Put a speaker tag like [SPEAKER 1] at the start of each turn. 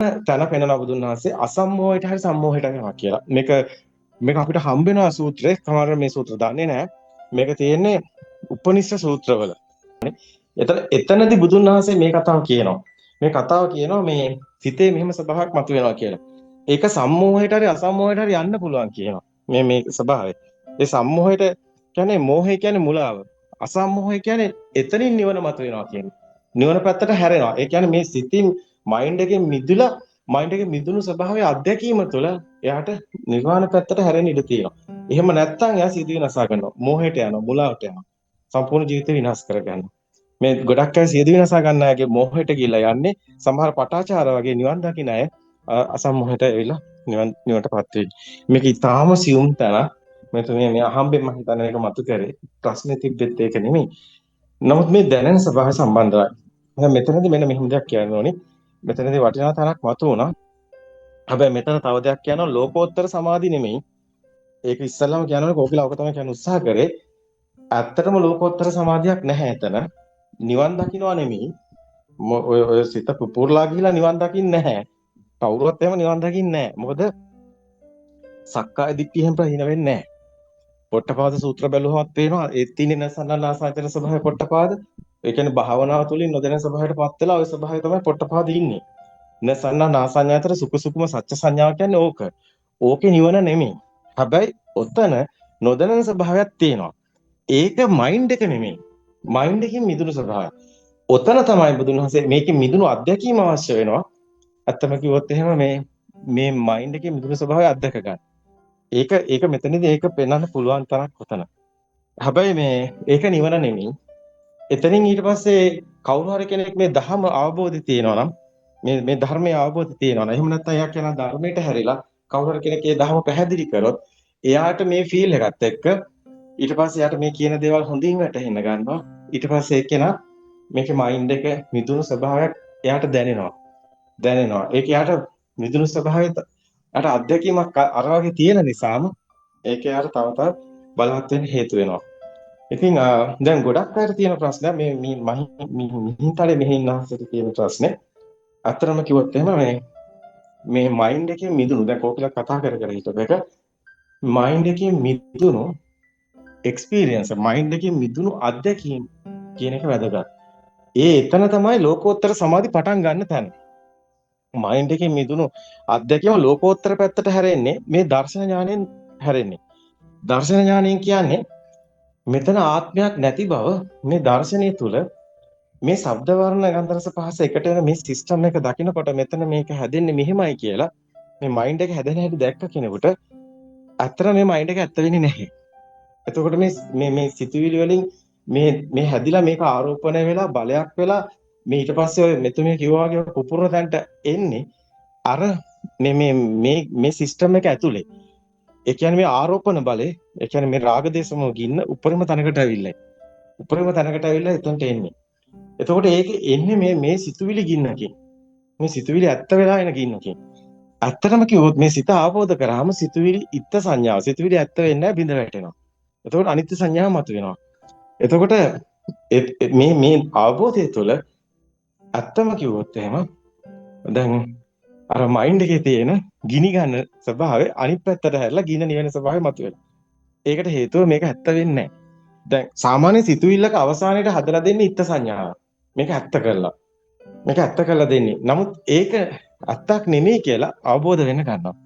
[SPEAKER 1] තන පෙන්වන බුදුන් වහන්සේ අසම්මෝහයට හරි සම්මෝහයට යනවා කියලා. මේක අපිට හම්බ වෙනවා සූත්‍රේ. කමාර මේ සූත්‍ර දන්නේ නැහැ. මේක තියෙන්නේ උපනිෂ්ඨ සූත්‍රවල. එතනදී බුදුන් වහන්සේ මේ කතාව කියනවා. මේ කතාව කියනවා මේ සිතේ මෙහෙම ස්වභාවයක් මතුවෙනවා කියලා. ඒක සම්මෝහයට හරි අසම්මෝහයට හරි යන්න පුළුවන් කියනවා. මේ ස්වභාවය. ඒ සම්මෝහයට කියන්නේ මෝහය කියන්නේ මුලාව. අසම්මෝහය කියන්නේ එතනින් නිවන මතුවෙනවා කියන්නේ. නිවන පැත්තට හැරෙනවා. ඒ කියන්නේ මේ සිතින් මයින්ඩ් එකෙන් මිදලා මයින්ඩ් එකේ මිදුණු ස්වභාවයේ අත්දැකීම තුළ එයාට නිර්වාණ පැත්තට හැරෙන්න ඉඩ තියෙනවා. එහෙම නැත්නම් එයා සිත විනාශ කරනවා. මෝහයට යනවා, මුලාවට යනවා. සම්පූර්ණ ජීවිතේ විනාශ කරගන්නවා. මේ ගොඩක් අය සිත විනාශ ගන්න අයගේ මෝහයට ගිහිල්ලා යන්නේ සමහර පටාචාර වගේ නිවන් දකින්න අය අසම්මෝහයට ඇවිල්ලා නිවනටපත් වෙයි. මේක ඊටාම සියුම් තැන. මේ අහම්බෙන් මම හිතන්නේ ඒක මතු කරේ. ප්‍රශ්නේ තිබෙත් ඒක නෙමෙයි. නමුත් මේ දැනෙන ස්වභාවය සම්බන්ධයි. දැන් මෙතනදී මෙන්න මෙහෙම දෙයක් කියන්න ඕනේ. මෙතනදී වටිනා තැනක් මතු වුණා. හැබැයි මෙතන තව දෙයක් කියනවා ලෝකෝත්තර සමාධි නෙමෙයි. ඒක ඉස්සල්ලාම කියනවනේ කෝකිලා ඔක තමයි කියන්න උත්සාහ කරේ. ඇත්තටම ලෝකෝත්තර සමාධියක් නැහැ එතන. නිවන් දකින්නවා නෙමෙයි. ඔය සිත පුපුරලා ගිහිලා නිවන් දකින්නේ නැහැ. කවුරුවත් එහෙම නිවන් දකින්නේ නැහැ. මොකද සක්කාය දිට්ඨිය එහෙම ප්‍රහීන වෙන්නේ නැහැ. පොට්ටපාද සූත්‍ර බැලුවහත් පේනවා ඒ තින්නේ නසන්නාසාචර ස්වභාවය පොට්ටපාද. ඒ කියන්නේ භාවනාව තුළින් නොදැන ස්වභාවයටපත් වෙලා ওই ස්වභාවය තමයි පොට්ටපාද ඉන්නේ. නසන්නාසඤ්ඤාතර සුඛ සුඛම සත්‍ය සංඥාව කියන්නේ ඕක. ඕකේ නිවන නෙමෙයි. හැබැයි ඔතන නොදැනෙන ස්වභාවයක් තියෙනවා. ඒක මයින්ඩ් එක නෙමෙයි. මයින්ඩ් එකකින් මිදුණු ස්වභාවය. ඔතන තමයි බුදුන් වහන්සේ මේකේ මිදුණු අත්දැකීම අවශ්‍ය වෙනවා. අත්තම කිව්වොත් එහෙම මේ මයින්ඩ් එකේ මිදුණු ස්වභාවය අත්දැක ගන්න. ඒක මෙතනදී ඒක පෙන්වන්න පුළුවන් තරක් ඔතන. හැබැයි ඒක නිවන නෙමෙයි. එතනින් ඊට පස්සේ කවුරු හරි කෙනෙක් මේ ධර්ම අවබෝධය තියෙනවා නම් මේ ධර්මයේ අවබෝධය තියෙනවා නම් එහෙම නැත්නම් එයා කියන ධර්මයට හැරිලා කවුරු හරි කෙනෙක් ඒ ධර්ම පැහැදිලි කරොත් එයාට මේ ෆීල් එකත් එක්ක ඊට පස්සේ එයාට මේ කියන දේවල් හොඳින් වැටහෙන්න ගන්නවා. ඊට පස්සේ ඒ කෙනා මේකේ මයින්ඩ් එක මිදුණු ස්වභාවයක් එයාට දැනෙනවා. ඒක එයාට මිදුණු ස්වභාවය එයාට අත්දැකීමක් අර වගේ තියෙන නිසාම ඒක එයාට තව තවත් බලවත් වෙන්න හේතු වෙනවා. ඉතින් දැන් ගොඩක් අයට තියෙන ප්‍රශ්නය මේ මිහින්තලේ මෙහින්නාසට තියෙන ප්‍රශ්නේ. අතරම කිව්වොත් එහෙම මේ මයින්ඩ් එකේ මිදුණු දැන් කෝකිලා කතා කර හිටපු එක මයින්ඩ් එකේ මිදුණු එක්ස්පීරියන්ස් මයින්ඩ් එකේ මිදුණු අත්දැකීම් කියන එක වැදගත්. එතන තමයි ලෝකෝත්තර සමාධි පටන් ගන්න තැන. මයින්ඩ් එකේ මිදුණු අත්දැකීම ලෝකෝත්තර පැත්තට හැරෙන්නේ මේ දර්ශන ඥාණයෙන් හැරෙන්නේ. දර්ශන ඥාණයෙන් කියන්නේ මෙතන ආත්මයක් නැති බව මේ දර්ශනය තුල මේ ශබ්ද වර්ණ ගන්ධ රස පහස එකට වෙන මේ සිස්ටම් එක දකිනකොට මෙතන මේක හැදෙන්නේ මෙහෙමයි කියලා මේ මයින්ඩ් එක හැදෙන හැටි දැක්ක කෙනෙකුට අතර මේ මයින්ඩ් එක ඇත්ත වෙන්නේ නැහැ. එතකොට මේ සිතුවිලි වලින් මේ හැදිලා මේක ආරෝපණය වෙලා බලයක් වෙලා මේ ඊට පස්සේ ඔය මෙතුමිය කිව්වා වගේ පුපුරන තැනට එන්නේ අර මේ සිස්ටම් එක ඇතුලේ. ඒ කියන්නේ මේ ආරෝපණ බලය, ඒ කියන්නේ මේ රාග දේශම ගින්න උපරිම තැනකට ඇවිල්ලා. උපරිම තැනකට ඇවිල්ලා එතනට එන්නේ. එතකොට ඒක එන්නේ මේ සිතුවිලි ගින්නකින්. මේ සිතුවිලි ඇත්ත වෙලා එන ගින්නකින්. ඇත්තටම කිව්වොත් මේ සිත ආපෝද කරාම සිතුවිලි ඉත්ත සංඥාව. සිතුවිලි ඇත්ත වෙන්නේ නැහැ බිඳ වැටෙනවා. එතකොට අනිත්‍ය සංඥාව මතුවෙනවා. එතකොට මේ අවබෝධය තුළ ඇත්තම කිව්වොත් එහෙම දැන් අර මයින්ඩ් එකේ තියෙන ගිනි ගන්න ස්වභාවය අනිත් පැත්තට හැරලා ගින්න නිවෙන ස්වභාවය මතුවෙනවා. ඒකට හේතුව මේක ඇත්ත වෙන්නේ නැහැ. දැන් සාමාන්‍ය සිතුවිල්ලක අවසානයේට හදලා දෙන්නේ ඉත්ත සංඥාව. මේක ඇත්ත කරලා දෙන්නේ. නමුත් ඒක ඇත්තක් නෙමෙයි කියලා අවබෝධ වෙන්න ගන්නවා.